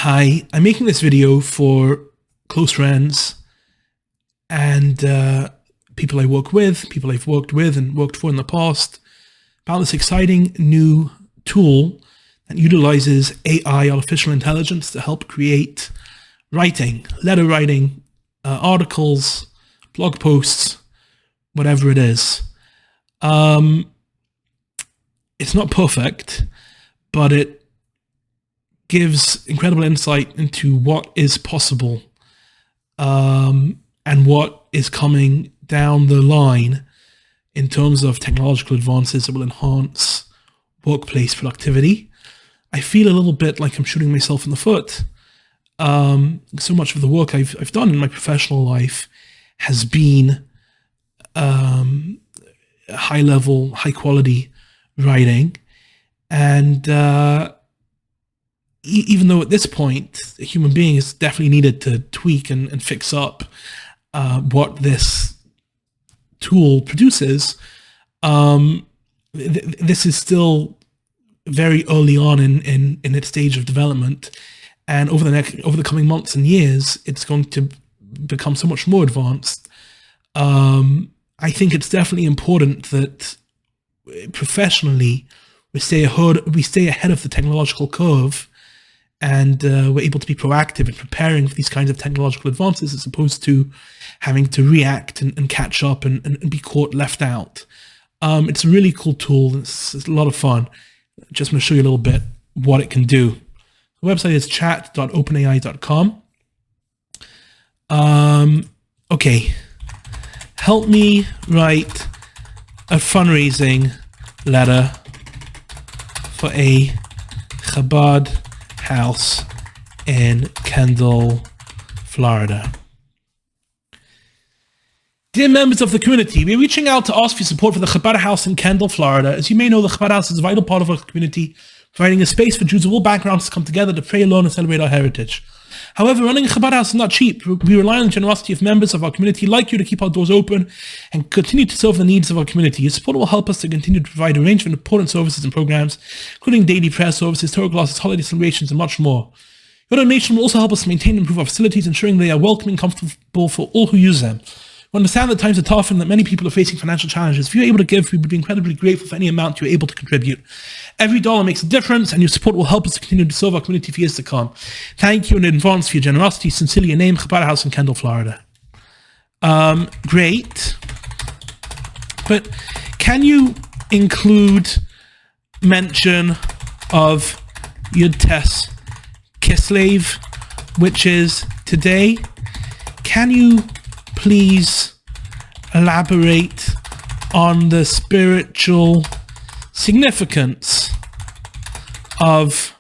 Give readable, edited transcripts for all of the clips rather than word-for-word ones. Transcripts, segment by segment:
Hi, I'm making this video for close friends and people I work with, people I've worked with and worked for in the past, about this exciting new tool that utilizes AI, artificial intelligence, to help create writing, letter writing, articles, blog posts, whatever it is. It's not perfect, but it gives incredible insight into what is possible and what is coming down the line in terms of technological advances that will enhance workplace productivity. I feel a little bit like I'm shooting myself in the foot. So much of the work I've done in my professional life has been high level, high quality writing. And even though at this point, a human being is definitely needed to tweak and fix up what this tool produces, this is still very early on in its stage of development. And over the coming months and years, it's going to become so much more advanced. I think it's definitely important that professionally we stay ahead of the technological curve, and we're able to be proactive in preparing for these kinds of technological advances, as opposed to having to react and catch up and be caught left out. It's a really cool tool. It's a lot of fun. Just going to show you a little bit what it can do. The website is chat.openai.com. Okay. Help me write a fundraising letter for a Chabad house in Kendall, Florida. Dear members of the community, we're reaching out to ask for support for the Chabad house in Kendall, Florida. As you may know, the Chabad house is a vital part of our community, providing a space for Jews of all backgrounds to come together to pray, learn, and celebrate our heritage. However, running a Chabad house is not cheap. We rely on the generosity of members of our community like you to keep our doors open and continue to serve the needs of our community. Your support will help us to continue to provide a range of important services and programs, including daily prayer services, Torah classes, holiday celebrations, and much more. Your donation will also help us maintain and improve our facilities, ensuring they are welcoming and comfortable for all who use them. We understand that times are tough and that many people are facing financial challenges. If you're able to give, we would be incredibly grateful for any amount you're able to contribute. Every dollar makes a difference, and your support will help us to continue to serve our community for years to come. Thank you in advance for your generosity. Sincerely, your name, Chabad House in Kendall, Florida. Great. But can you include mention of Yud Tes Kislev, which is today? Can you please elaborate on the spiritual significance of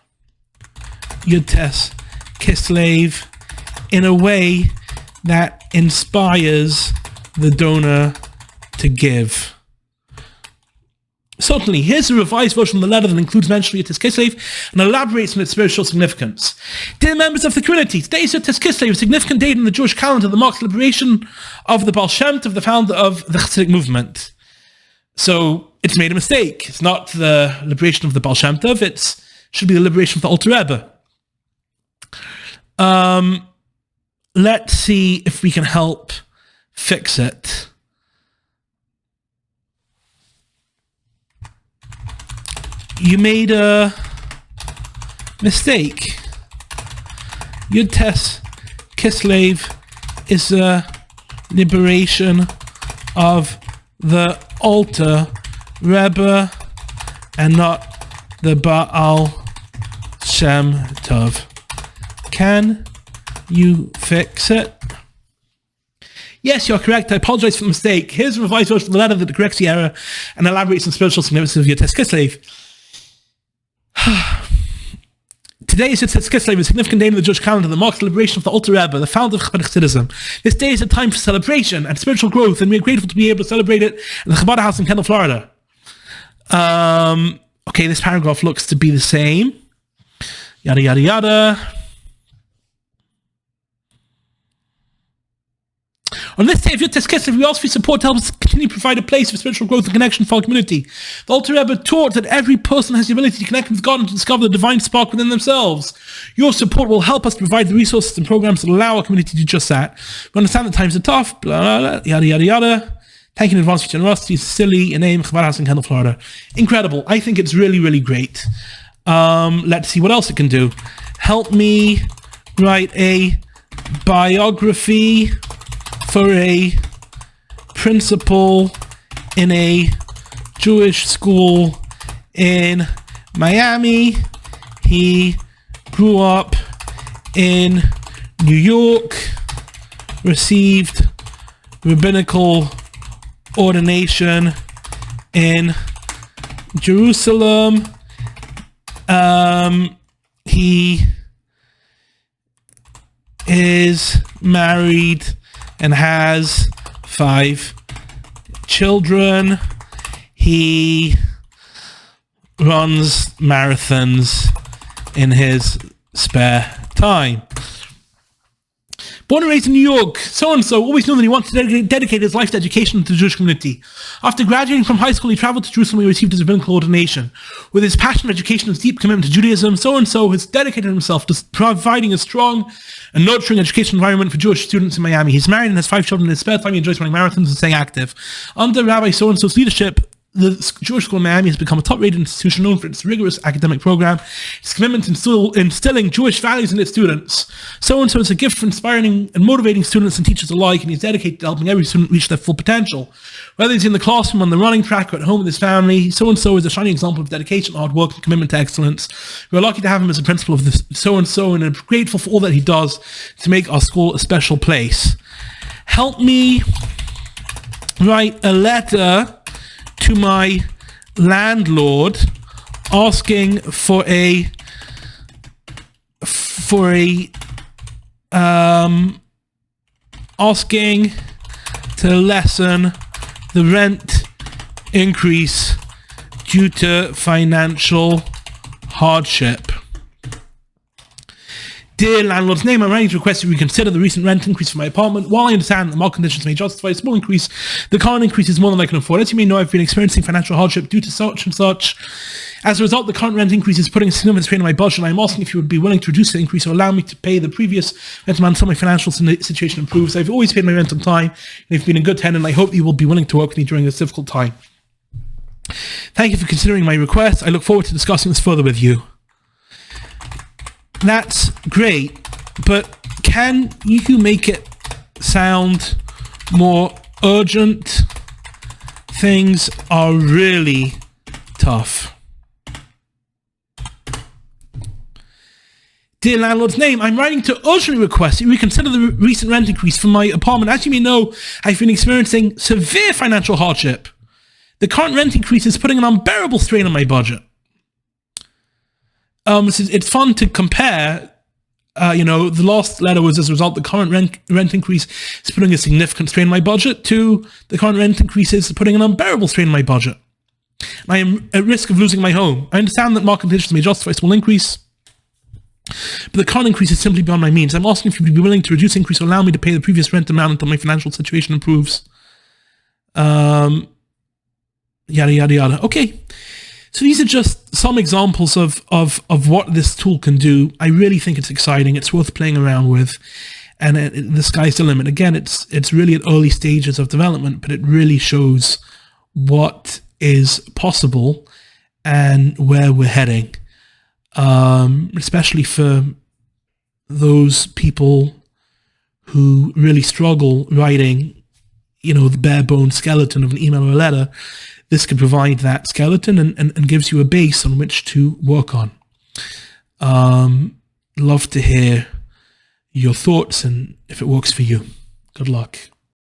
Yud Tes Kislev in a way that inspires the donor to give? Certainly, here's a revised version of the letter that includes mention of Yud Tes Kislev and elaborates on its spiritual significance. Dear members of the community, today is Yud Tes Kislev, a significant date in the Jewish calendar that marks the liberation of the Baal Shem Tov, the founder of the Chassidic movement. So it's made a mistake. It's not the liberation of the Baal Shem Tov, it should be the liberation of the Alter Rebbe. Let's see if we can help fix it. You made a mistake. Yud Tes Kislev is a liberation of the Alter Rebbe and not the Baal Shem Tov. Can you fix it? Yes, you're correct. I apologize for the mistake. Here's a revised version of the letter that corrects the error and elaborates on spiritual significance of Yud Tes Kislev. Today is Yud Tes Kislev, a significant day in the Jewish calendar that marks the liberation of the Alter Rebbe, the founder of Chabad Chassidism. This day is a time for celebration and spiritual growth, and we are grateful to be able to celebrate it in the Chabad house in Kendall, Florida. Okay, this paragraph looks to be the same. Yada, yada, yada. On this day of Yud Tes Kislev, we ask for your support to help us continue to provide a place for spiritual growth and connection for our community. The Alter Rebbe taught that every person has the ability to connect with God and to discover the divine spark within themselves. Your support will help us provide the resources and programs that allow our community to do just that. We understand that times are tough, blah, blah, blah, yada, yada, yada. Thank you in advance for your generosity. Silly, your name, Chabad House in Kendall, Florida. Incredible. I think it's really, really great. Let's see what else it can do. Help me write a biography for a principal in a Jewish school in Miami. He grew up in New York, received rabbinical ordination in Jerusalem. He is married and has 5 children. He runs marathons in his spare time. Born and raised in New York, so-and-so always knew that he wanted to dedicate his life to education to the Jewish community. After graduating from high school, he traveled to Jerusalem where he received his rabbinical ordination. With his passion for education and his deep commitment to Judaism, so-and-so has dedicated himself to providing a strong and nurturing education environment for Jewish students in Miami. He's married and has 5 children. In his spare time, he enjoys running marathons and staying active. Under Rabbi so-and-so's leadership, the Jewish School in Miami has become a top-rated institution known for its rigorous academic program, its commitment to instilling Jewish values in its students. So-and-so is a gift for inspiring and motivating students and teachers alike, and he's dedicated to helping every student reach their full potential. Whether he's in the classroom, on the running track, or at home with his family, so-and-so is a shining example of dedication, hard work, and commitment to excellence. We're lucky to have him as a principal of this so-and-so, and are grateful for all that he does to make our school a special place. Help me write a letter to my landlord asking for asking to lessen the rent increase due to financial hardship. Dear landlord's name, I'm writing to request you reconsider the recent rent increase for my apartment. While I understand that the market conditions may justify a small increase, the current increase is more than I can afford. As you may know, I've been experiencing financial hardship due to such and such. As a result, the current rent increase is putting a significant strain on my budget, and I'm asking if you would be willing to reduce the increase or allow me to pay the previous rent amount until my financial situation improves. I've always paid my rent on time, and I've been a good tenant, and I hope you will be willing to work with me during this difficult time. Thank you for considering my request. I look forward to discussing this further with you. That's great, but can you make it sound more urgent? Things are really tough. Dear landlord's name, I'm writing to urgently request that you reconsider the recent rent increase for my apartment. As you may know, I've been experiencing severe financial hardship. The current rent increase is putting an unbearable strain on my budget. It's fun to compare, the last letter was as a result, the current rent increase is putting a significant strain on my budget, to the current rent increase is putting an unbearable strain on my budget. And I am at risk of losing my home. I understand that market conditions may justify a small increase, but the current increase is simply beyond my means. I'm asking if you would be willing to reduce the increase or allow me to pay the previous rent amount until my financial situation improves. Yada, yada, yada. Okay. So these are just some examples of what this tool can do. I really think it's exciting. It's worth playing around with. And the sky's the limit. Again, it's really at early stages of development, but it really shows what is possible and where we're heading. Especially for those people who really struggle writing, the bare bones skeleton of an email or a letter. This can provide that skeleton and gives you a base on which to work on. Love to hear your thoughts and if it works for you. Good luck.